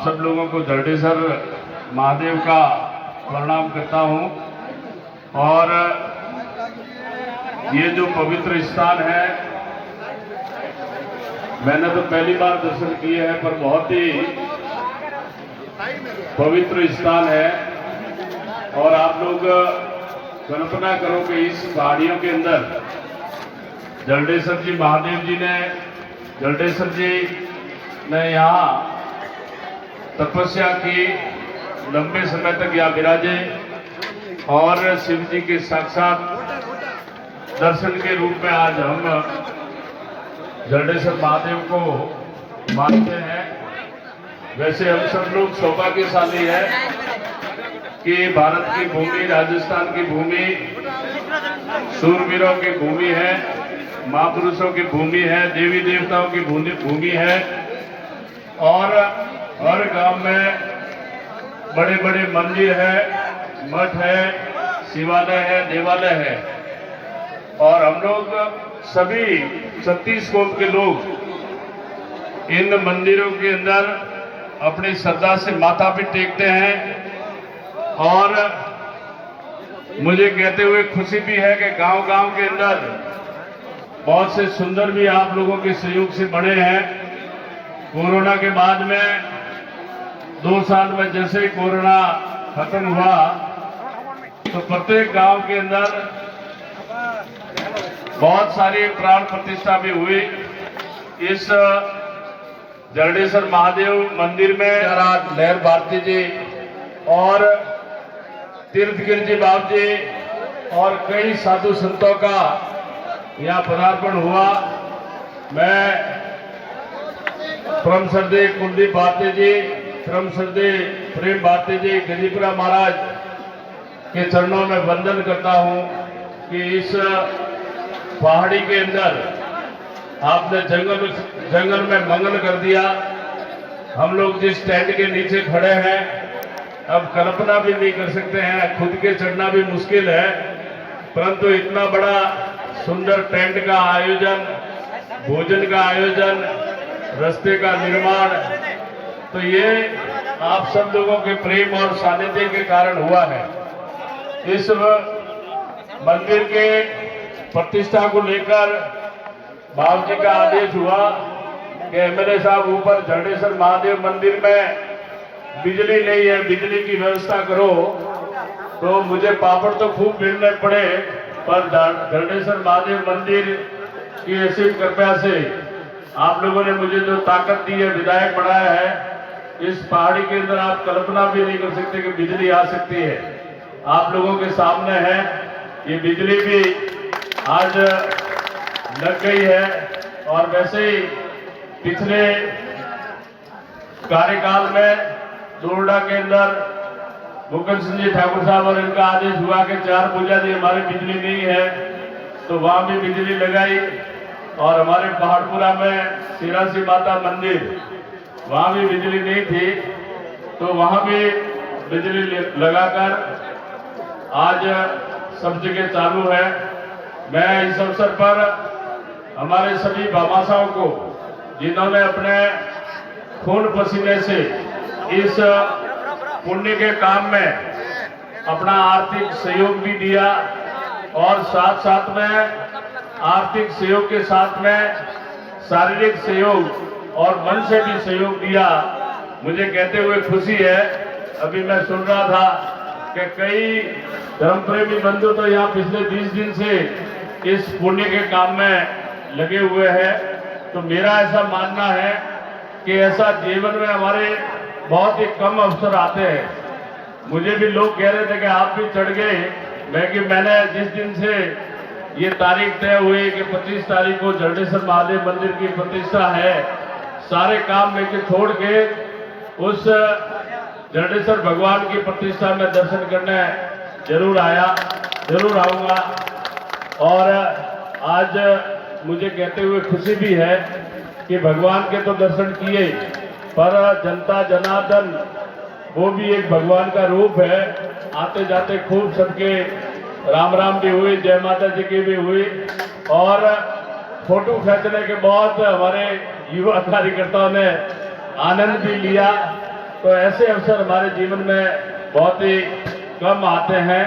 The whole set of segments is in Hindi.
आप सब लोगों को जरडेसर महादेव का प्रणाम करता हूं। और ये जो पवित्र स्थान है, मैंने तो पहली बार दर्शन किए हैं, पर बहुत ही पवित्र स्थान है। और आप लोग कल्पना करो कि इस पहाड़ियों के अंदर जरडेसर जी महादेव जी ने, जरडेसर जी ने यहाँ तपस्या की, लंबे समय तक यहाँ विराजे और शिव जी के साक्षात दर्शन के रूप में आज हम जरडेसर महादेव को मानते हैं। वैसे हम सब लोग सौभाग्यशाली है कि भारत की भूमि, राजस्थान की भूमि शूरवीरों की भूमि है, महापुरुषों की भूमि है, देवी देवताओं की भूमि है। और हर गांव में बड़े बड़े मंदिर है, मठ है, शिवालय है, देवालय है। और हम लोग सभी 36 कौम के लोग इन मंदिरों के अंदर अपनी श्रद्धा से माथा भी टेकते हैं। और मुझे कहते हुए खुशी भी है कि गांव-गांव के अंदर बहुत से सुंदर भी आप लोगों के सहयोग से बने हैं। कोरोना के बाद में 2 साल में जैसे ही कोरोना खत्म हुआ तो प्रत्येक गांव के अंदर बहुत सारी प्राण प्रतिष्ठा भी हुई। इस जरडेसर महादेव मंदिर में लहर भारती जी और तीर्थगिरी जी बाबू जी और कई साधु संतों का यहाँ पदार्पण हुआ। मैं परम श्रद्धेय कुलदीप भारती जी, परम श्रद्धेय प्रेम भारती जी, गरीपुरा महाराज के चरणों में वंदन करता हूँ कि इस पहाड़ी के अंदर आपने जंगल में मंगल कर दिया। हम लोग जिस टेंट के नीचे खड़े हैं, अब कल्पना भी नहीं कर सकते हैं, खुद के चढ़ना भी मुश्किल है, परंतु इतना बड़ा सुंदर टेंट का आयोजन, भोजन का आयोजन, रास्ते का निर्माण, तो ये आप सब लोगों के प्रेम और सानिध्य के कारण हुआ है। इस मंदिर के प्रतिष्ठा को लेकर बाबू जी का आदेश हुआ कि एमएलए साहब ऊपर जरडेसर महादेव मंदिर में बिजली नहीं है, बिजली की व्यवस्था करो। तो मुझे पापड़ तो खूब बेलने पड़े, पर जरडेसर महादेव मंदिर की ऐसी कृपया से आप लोगों ने मुझे जो ताकत दी है, विधायक बनाया है, इस पहाड़ी के अंदर आप कल्पना भी नहीं कर सकते कि बिजली आ सकती है। आप लोगों के सामने है, ये बिजली भी आज लग गई है। और वैसे ही पिछले कार्यकाल में दोरडा के अंदर मुकुंद सिंह जी ठाकुर साहब और इनका आदेश हुआ कि 4 पूजा दी हमारी बिजली नहीं है, तो वहां भी बिजली लगाई। और हमारे पहाड़पुरा में सिरासी माता मंदिर, वहां भी बिजली नहीं थी, तो वहां भी बिजली लगाकर आज सब जगह चालू है। मैं इस अवसर पर हमारे सभी भामाशाहों को, जिन्होंने अपने खून पसीने से इस पुण्य के काम में अपना आर्थिक सहयोग भी दिया और साथ साथ में आर्थिक सहयोग के साथ में शारीरिक सहयोग और मन से भी सहयोग दिया, मुझे कहते हुए खुशी है। अभी मैं सुन रहा था कि कई धर्म प्रेमी बंधु तो यहाँ पिछले 20 दिन से इस पुण्य के काम में लगे हुए हैं। तो मेरा ऐसा मानना है कि ऐसा जीवन में हमारे बहुत ही कम अवसर आते हैं। मुझे भी लोग कह रहे थे कि आप भी चढ़ गए, मैंने जिस दिन से ये तारीख तय हुई कि 25 तारीख को जरडेसर महादेव मंदिर की प्रतिष्ठा है, सारे काम लेके छोड़ के उस जरडेसर भगवान की प्रतिष्ठा में दर्शन करने जरूर आऊंगा। और आज मुझे कहते हुए खुशी भी है कि भगवान के तो दर्शन किए, पर जनता जनार्दन वो भी एक भगवान का रूप है। आते जाते खूब सबके राम राम भी हुई, जय माता जी की भी हुई। और फोटो खींचने के बहुत हमारे युवा कार्यकर्ताओं ने आनंद भी लिया। तो ऐसे अवसर हमारे जीवन में बहुत ही कम आते हैं।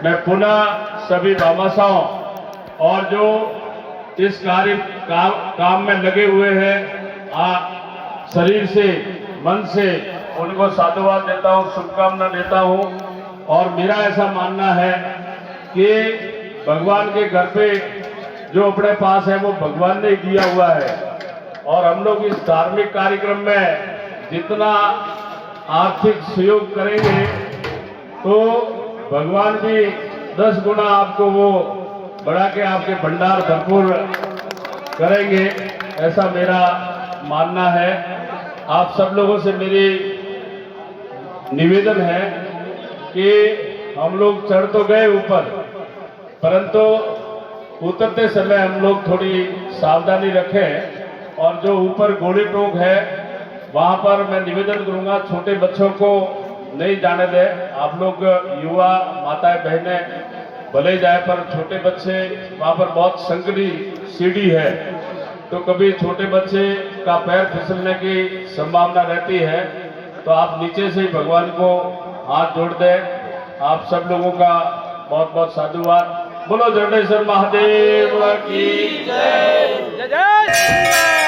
मैं पुनः सभी भामाशाहों और जो इस काम में लगे हुए हैं शरीर से मन से उनको साधुवाद देता हूँ, शुभकामना देता हूँ। और मेरा ऐसा मानना है कि भगवान के घर पे जो अपने पास है वो भगवान ने दिया हुआ है, और हम लोग इस धार्मिक कार्यक्रम में जितना आर्थिक सहयोग करेंगे तो भगवान भी 10 गुना आपको वो बढ़ा के आपके भंडार भरपूर करेंगे, ऐसा मेरा मानना है। आप सब लोगों से मेरी निवेदन है कि हम लोग चढ़ तो गए ऊपर, परंतु उतरते समय हम लोग थोड़ी सावधानी रखें, और जो ऊपर गोली टोक है वहां पर मैं निवेदन करूंगा छोटे बच्चों को नहीं जाने दें। आप लोग युवा माताएं बहनें भले जाए, पर छोटे बच्चे वहां पर बहुत संकरी सीढ़ी है, तो कभी छोटे बच्चे का पैर फिसलने की संभावना रहती है। तो आप नीचे से ही भगवान को हाथ जोड़ दें। आप सब लोगों का बहुत बहुत साधुवाद। बोलो जडेश्वर महादेव की जय। जय जय।